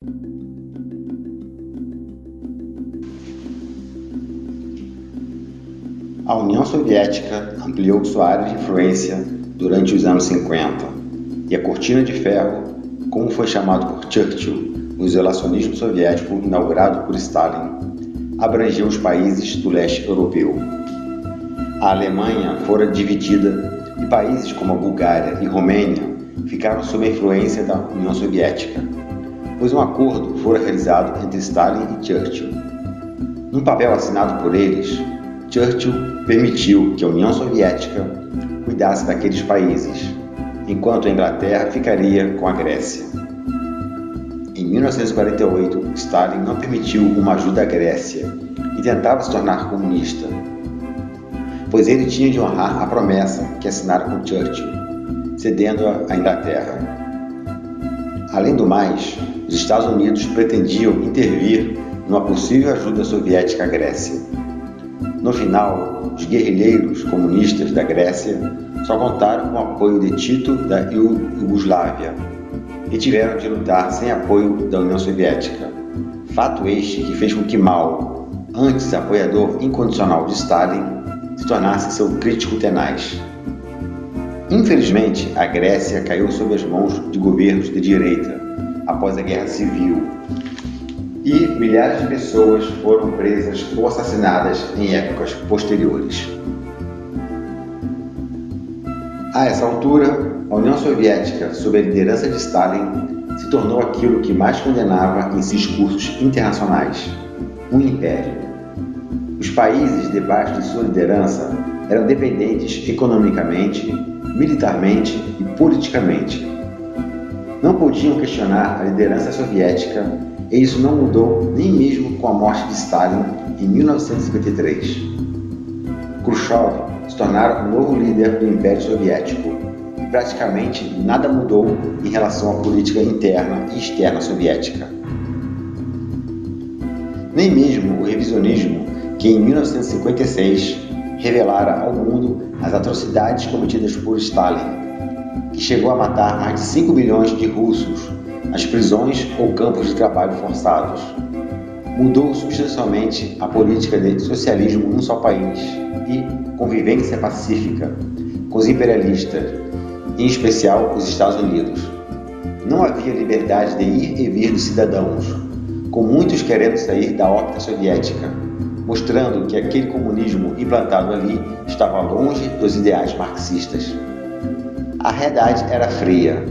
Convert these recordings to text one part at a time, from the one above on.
A União Soviética ampliou sua área de influência durante os anos 50, e a Cortina de Ferro, como foi chamado por Churchill, o isolacionismo soviético inaugurado por Stalin, abrangeu os países do leste europeu. A Alemanha fora dividida e países como a Bulgária e Romênia ficaram sob a influência da União Soviética, pois um acordo fora realizado entre Stalin e Churchill. Num papel assinado por eles, Churchill permitiu que a União Soviética cuidasse daqueles países, enquanto a Inglaterra ficaria com a Grécia. Em 1948, Stalin não permitiu uma ajuda à Grécia e tentava se tornar comunista, pois ele tinha de honrar a promessa que assinara com Churchill, cedendo-a à Inglaterra. Além do mais, os Estados Unidos pretendiam intervir numa possível ajuda soviética à Grécia. No final, os guerrilheiros comunistas da Grécia só contaram com o apoio de Tito da Iugoslávia e tiveram de lutar sem apoio da União Soviética. Fato este que fez com que Mao, antes apoiador incondicional de Stalin, se tornasse seu crítico tenaz. Infelizmente, a Grécia caiu sob as mãos de governos de direita após a Guerra Civil, e milhares de pessoas foram presas ou assassinadas em épocas posteriores. A essa altura, a União Soviética, sob a liderança de Stalin, se tornou aquilo que mais condenava em seus discursos internacionais: um império. Os países debaixo de sua liderança eram dependentes economicamente, militarmente e politicamente. Não podiam questionar a liderança soviética, e isso não mudou nem mesmo com a morte de Stalin em 1953. Khrushchev se tornara o novo líder do Império Soviético, e praticamente nada mudou em relação à política interna e externa soviética. Nem mesmo o revisionismo, que em 1956 revelara ao mundo as atrocidades cometidas por Stalin, que chegou a matar mais de 5 milhões de russos nas prisões ou campos de trabalho forçados, mudou substancialmente a política de socialismo num só país e convivência pacífica com os imperialistas, em especial os Estados Unidos. Não havia liberdade de ir e vir dos cidadãos, com muitos querendo sair da órbita soviética, mostrando que aquele comunismo implantado ali estava longe dos ideais marxistas. A realidade era fria.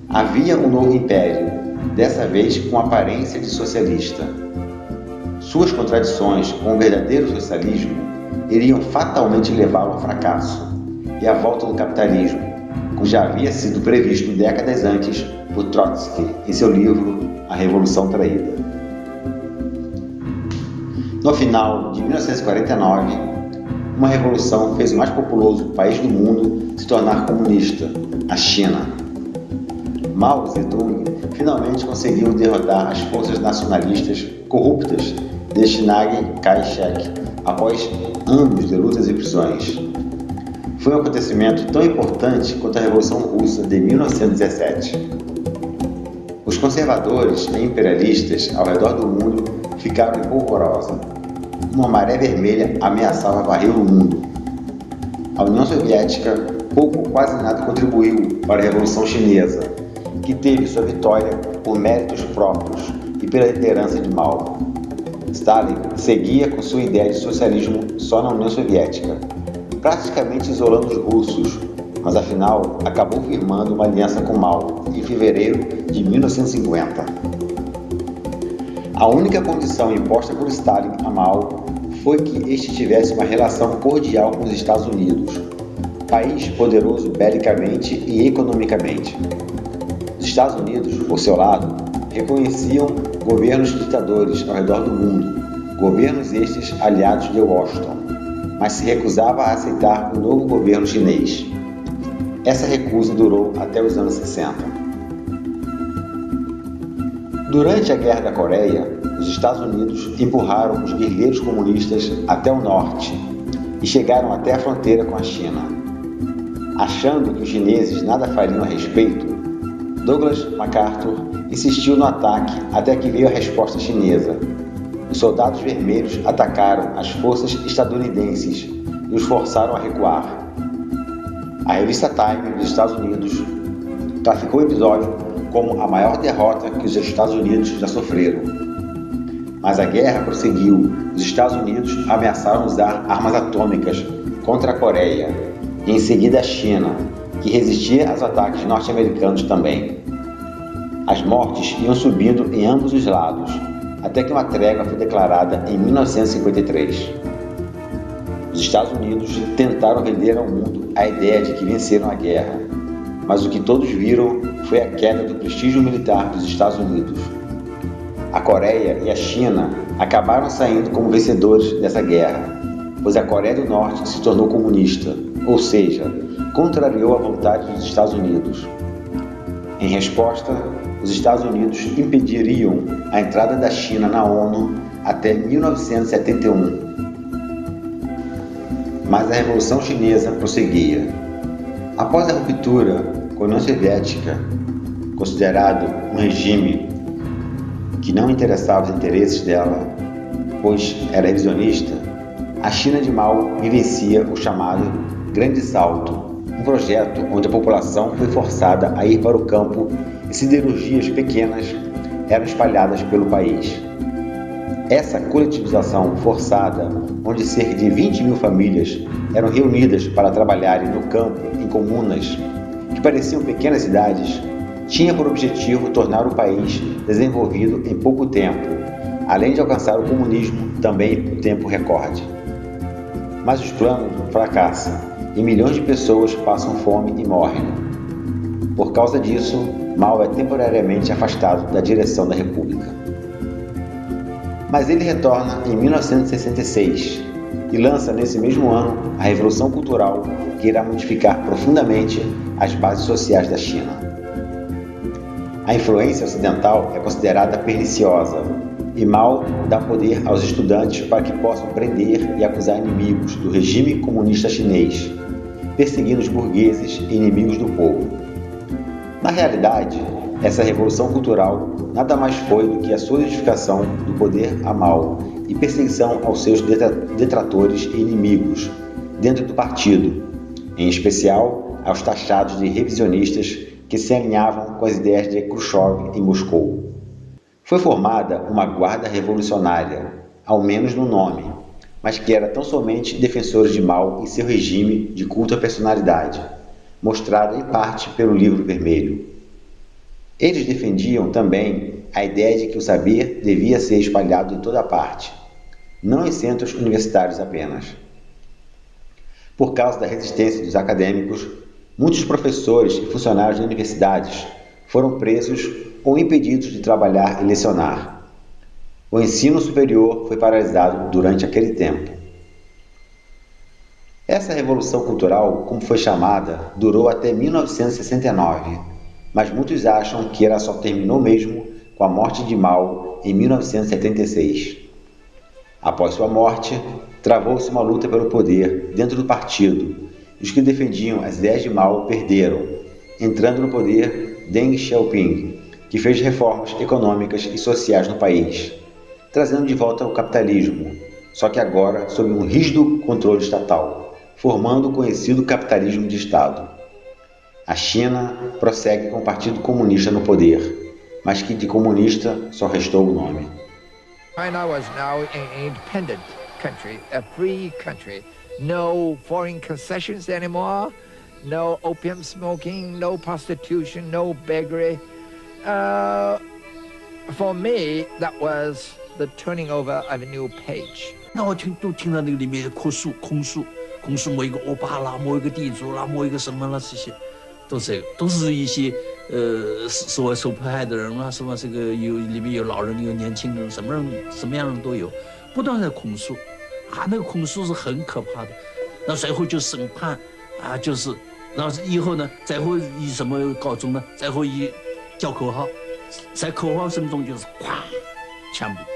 Havia um novo império, dessa vez com aparência de socialista. Suas contradições com o verdadeiro socialismo iriam fatalmente levá-lo ao fracasso e à volta do capitalismo, como já havia sido previsto décadas antes por Trotsky em seu livro A Revolução Traída. No final de 1949, uma revolução fez o mais populoso país do mundo se tornar comunista, a China. Mao Zedong finalmente conseguiu derrotar as forças nacionalistas corruptas de Chiang Kai-shek após anos de lutas e prisões. Foi um acontecimento tão importante quanto a Revolução Russa de 1917. Os conservadores e imperialistas ao redor do mundo ficaram em polvorosa. Uma maré vermelha ameaçava varrer o mundo. A União Soviética pouco ou quase nada contribuiu para a Revolução Chinesa, que teve sua vitória por méritos próprios e pela liderança de Mao. Stalin seguia com sua ideia de socialismo só na União Soviética, praticamente isolando os russos, mas afinal acabou firmando uma aliança com Mao em fevereiro de 1950. A única condição imposta por Stalin a Mao foi que este tivesse uma relação cordial com os Estados Unidos, país poderoso belicamente e economicamente. Os Estados Unidos, por seu lado, reconheciam governos ditadores ao redor do mundo, governos estes aliados de Washington, mas se recusava a aceitar o novo governo chinês. Essa recusa durou até os anos 60. Durante a Guerra da Coreia, os Estados Unidos empurraram os guerrilheiros comunistas até o norte e chegaram até a fronteira com a China. Achando que os chineses nada fariam a respeito, Douglas MacArthur insistiu no ataque até que veio a resposta chinesa. Os soldados vermelhos atacaram as forças estadunidenses e os forçaram a recuar. A revista Time dos Estados Unidos classificou o episódio como a maior derrota que os Estados Unidos já sofreram. Mas a guerra prosseguiu. Os Estados Unidos ameaçaram usar armas atômicas contra a Coreia e em seguida a China, que resistia aos ataques norte-americanos também. As mortes iam subindo em ambos os lados, até que uma trégua foi declarada em 1953. Os Estados Unidos tentaram vender ao mundo a ideia de que venceram a guerra, mas o que todos viram foi a queda do prestígio militar dos Estados Unidos. A Coreia e a China acabaram saindo como vencedores dessa guerra, pois a Coreia do Norte se tornou comunista, ou seja, contrariou a vontade dos Estados Unidos. Em resposta, os Estados Unidos impediriam a entrada da China na ONU até 1971. Mas a Revolução Chinesa prosseguia. Após a ruptura com a União Soviética, considerado um regime que não interessava os interesses dela, pois era revisionista, a China de Mao vivencia o chamado Grande Salto, um projeto onde a população foi forçada a ir para o campo e siderurgias pequenas eram espalhadas pelo país. Essa coletivização forçada, onde cerca de 20 mil famílias eram reunidas para trabalharem no campo em comunas que pareciam pequenas cidades, tinha por objetivo tornar o país desenvolvido em pouco tempo, além de alcançar o comunismo também em tempo recorde. Mas os planos fracassam e milhões de pessoas passam fome e morrem. Por causa disso, Mao é temporariamente afastado da direção da República. Mas ele retorna em 1966 e lança nesse mesmo ano a Revolução Cultural, que irá modificar profundamente as bases sociais da China. A influência ocidental é considerada perniciosa e Mao dá poder aos estudantes para que possam prender e acusar inimigos do regime comunista chinês, perseguindo os burgueses e inimigos do povo. Na realidade, essa revolução cultural nada mais foi do que a solidificação do poder a Mao e perseguição aos seus detratores e inimigos dentro do partido, em especial aos taxados de revisionistas que se alinhavam com as ideias de Khrushchev em Moscou. Foi formada uma guarda revolucionária, ao menos no nome, mas que era tão somente defensores de Mao e seu regime de culto à personalidade, mostrado em parte pelo Livro Vermelho. Eles defendiam também a ideia de que o saber devia ser espalhado em toda parte, não em centros universitários apenas. Por causa da resistência dos acadêmicos, muitos professores e funcionários de universidades foram presos ou impedidos de trabalhar e lecionar. O ensino superior foi paralisado durante aquele tempo. Essa revolução cultural, como foi chamada, durou até 1969, mas muitos acham que ela só terminou mesmo com a morte de Mao em 1976. Após sua morte, travou-se uma luta pelo poder dentro do partido, e os que defendiam as ideias de Mao perderam, entrando no poder Deng Xiaoping, que fez reformas econômicas e sociais no país, trazendo de volta o capitalismo, só que agora sob um rígido controle estatal, formando o conhecido capitalismo de Estado. A China prossegue com o Partido Comunista no poder, mas que de comunista só restou o nome. China was now an independent country, a free country. No foreign concessions anymore, no opium smoking, no prostitution, no beggary. For me, that was the turning over of a new page. 那我听到那个里面控诉某一个欧巴啦，某一个地主啦，某一个什么啦，这些都是一些所谓受迫害的人啦，什么这个里面有老人有年轻人，什么样人都有，不断在控诉，那个控诉是很可怕的。那随后就审判就是然后以后呢，再会以什么告终呢？再会以叫口号，在口号声中就是咵枪毙。